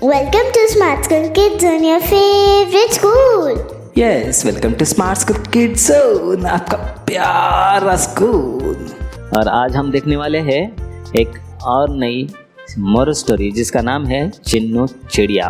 Welcome to Smart School Kids on your favorite school. Yes, welcome to smart school kids zone, आपका प्यारा school. और आज हम देखने वाले हैं एक और नई मोरल स्टोरी जिसका नाम है चिन्नू चिड़िया।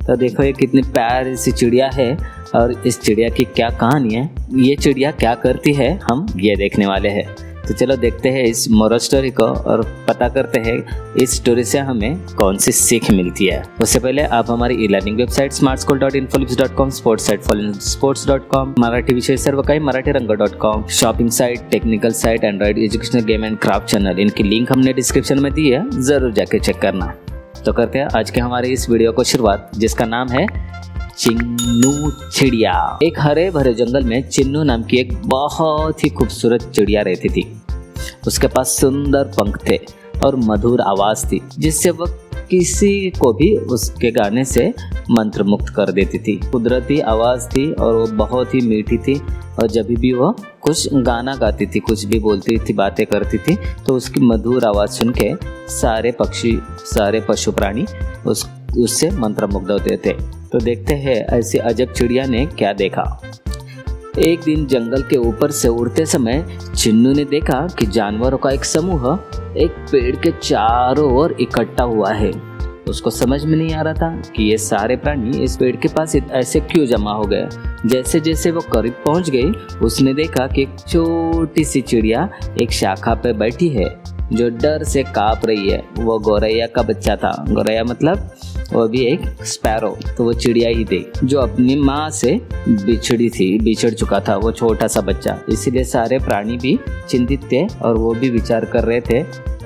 तो देखो ये कितनी प्यारी सी चिड़िया है और इस चिड़िया की क्या कहानी है, ये चिड़िया क्या करती है, हम ये देखने वाले हैं। तो चलो देखते हैं इस मोरल स्टोरी को और पता करते हैं इस स्टोरी से हमें कौन सी सीख मिलती है। उससे पहले आप हमारी e-learning website smartschool.infolips.com, sports site sports.com, Marathi विषय सर्व काही मराठीरंग.com, shopping site, technical site, android educational game and craft channel, इनकी लिंक हमने डिस्क्रिप्शन में दी है, जरूर जाके चेक करना। तो करते हैं आज के हमारे इस वीडियो को शुरुआत, जिसका नाम है चिन्नू चिड़िया। एक हरे भरे जंगल में चिन्नू नाम की एक बहुत ही खूबसूरत चिड़िया रहती थी। उसके पास सुंदर पंख थे और मधुर आवाज थी, जिससे वह किसी को भी उसके गाने से मंत्रमुग्ध कर देती थी। कुदरती आवाज थी और वो बहुत ही मीठी थी और जब भी वो कुछ गाना गाती थी, कुछ भी बोलती थी, बातें करती थी, तो उसकी मधुर आवाज सुन के सारे पक्षी, सारे पशु प्राणी उससे मंत्रमुग्ध होते थे। तो देखते हैं ऐसी अजब चिड़िया ने क्या देखा। एक दिन जंगल के ऊपर से उड़ते समय चिन्नू ने देखा कि जानवरों का एक समूह एक पेड़ के चारों ओर इकट्ठा हुआ है। उसको समझ में नहीं आ रहा था कि ये सारे प्राणी इस पेड़ के पास ऐसे क्यों जमा हो गए। जैसे जैसे वो करीब पहुंच गई, उसने देखा कि एक छोटी सी चिड़िया एक शाखा पे बैठी है जो डर से कांप रही है। वो गौरैया का बच्चा था। गौरैया मतलब वो भी एक स्पैरो, तो वो चिड़िया ही थी जो अपनी माँ से बिछड़ चुका था, वो छोटा सा बच्चा। इसीलिए सारे प्राणी भी चिंतित थे और वो भी विचार कर रहे थे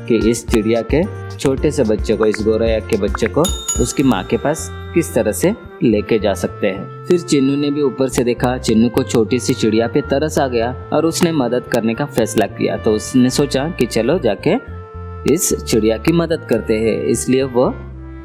कि इस चिड़िया के छोटे से बच्चे को, इस गौरैया के बच्चे को उसकी माँ के पास किस तरह से लेके जा सकते हैं। फिर चिन्नू ने भी ऊपर से देखा। चिन्नू को छोटी सी चिड़िया पे तरस आ गया और उसने मदद करने का फैसला किया। तो उसने सोचा कि चलो जाके इस चिड़िया की मदद करते हैं। इसलिए वो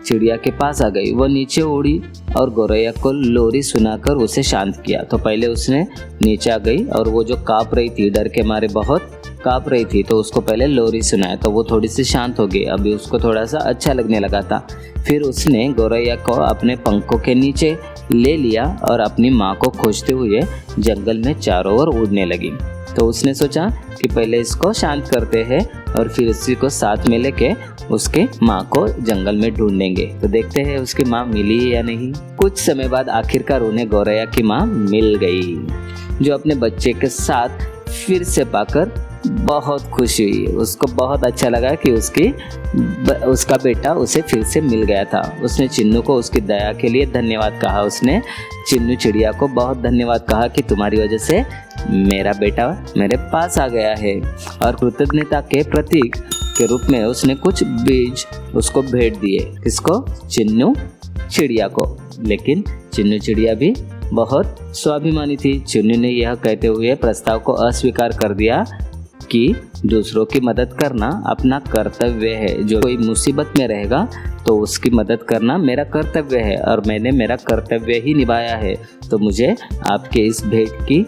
चिड़िया के पास आ गई। वो नीचे उड़ी और गौरैया को लोरी सुनाकर उसे शांत किया। तो पहले उसने नीचे आ गई और वो जो कांप रही थी, डर के मारे बहुत कांप रही थी, तो उसको पहले लोरी सुनाया तो वो थोड़ी सी शांत हो गई। अभी उसको थोड़ा सा अच्छा लगने लगा था। फिर उसने गौरैया को अपने पंखों के नीचे ले लिया और अपनी माँ को खोजते हुए जंगल में चारों ओर उड़ने लगी। तो उसने सोचा कि पहले इसको शांत करते हैं और फिर इसी को साथ में लेके उसके माँ को जंगल में ढूंढेंगे। तो देखते हैं उसकी माँ मिली या नहीं। कुछ समय बाद आखिरकार उन्हें गौरैया की माँ मिल गई, जो अपने बच्चे के साथ फिर से पाकर बहुत खुश हुई। उसको बहुत अच्छा लगा कि उसका बेटा उसे फिर से मिल गया था। उसने चिन्नू को उसकी दया के लिए धन्यवाद कहा। उसने चिन्नू चिड़िया को बहुत धन्यवाद कहा कि तुम्हारी वजह से मेरा बेटा मेरे पास आ गया है, और कृतज्ञता के प्रतीक के रूप में उसने कुछ बीज उसको भेंट दिए। किसको? चिन्नू चिड़िया को। लेकिन चिन्नू चिड़िया भी बहुत स्वाभिमानी थी। चिन्नू ने यह कहते हुए प्रस्ताव को अस्वीकार कर दिया कि दूसरों की मदद करना अपना कर्तव्य है। जो कोई मुसीबत में रहेगा तो उसकी मदद करना मेरा कर्तव्य है और मैंने मेरा कर्तव्य ही निभाया है। तो मुझे आपके इस भेंट की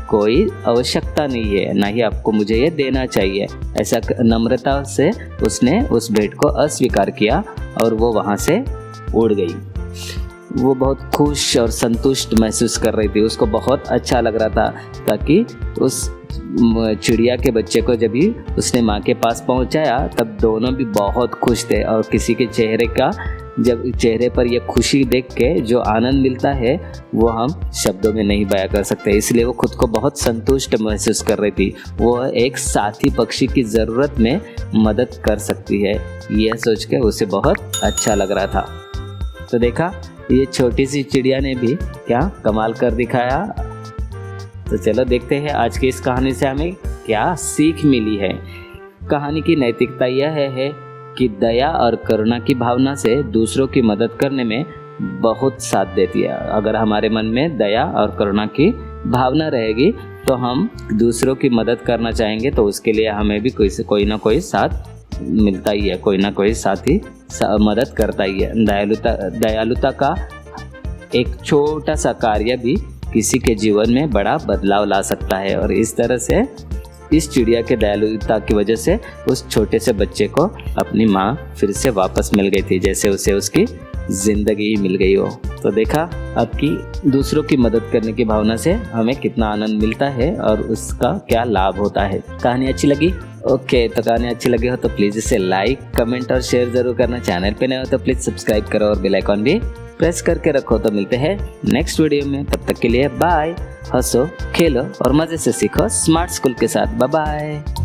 कोई आवश्यकता नहीं है, ना ही आपको मुझे ये देना चाहिए। ऐसा नम्रता से उसने उस भेंट को अस्वीकार किया और वो वहाँ से उड़ गई। वो बहुत खुश और संतुष्ट महसूस कर रही थी। उसको बहुत अच्छा लग रहा था, ताकि उस चिड़िया के बच्चे को जब भी उसने माँ के पास पहुँचाया तब दोनों भी बहुत खुश थे। और किसी के चेहरे पर यह खुशी देख के जो आनंद मिलता है वो हम शब्दों में नहीं बयां कर सकते। इसलिए वो खुद को बहुत संतुष्ट महसूस कर रही थी। वो एक साथी पक्षी की ज़रूरत में मदद कर सकती है, यह सोच के उसे बहुत अच्छा लग रहा था। तो देखा, ये छोटी सी चिड़िया ने भी क्या कमाल कर दिखाया। तो चलो देखते हैं आज की इस कहानी से हमें क्या सीख मिली है। कहानी की नैतिकता यह है कि दया और करुणा की भावना से दूसरों की मदद करने में बहुत साथ देती है। अगर हमारे मन में दया और करुणा की भावना रहेगी तो हम दूसरों की मदद करना चाहेंगे, तो उसके लिए हमें भी कोई ना कोई साथ मिलता ही है, कोई ना कोई साथी मदद करता ही है। दयालुता का एक छोटा सा कार्य भी किसी के जीवन में बड़ा बदलाव ला सकता है। और इस तरह से इस चिड़िया के दयालुता की वजह से उस छोटे से बच्चे को अपनी माँ फिर से वापस मिल गई थी, जैसे उसे उसकी जिंदगी ही मिल गई हो। तो देखा आपकी दूसरों की मदद करने की भावना से हमें कितना आनंद मिलता है और उसका क्या लाभ होता है। कहानी अच्छी लगी? ओके, तो कहानी अच्छी लगी हो तो प्लीज़ इसे लाइक, कमेंट और शेयर ज़रूर करना। चैनल पे नए हो तो प्लीज़ सब्सक्राइब करो और बेल आइकॉन भी प्रेस करके रखो। तो मिलते हैं नेक्स्ट वीडियो में, तब तक के लिए बाय। हंसो, खेलो और मज़े से सीखो स्मार्ट स्कूल के साथ। Bye bye.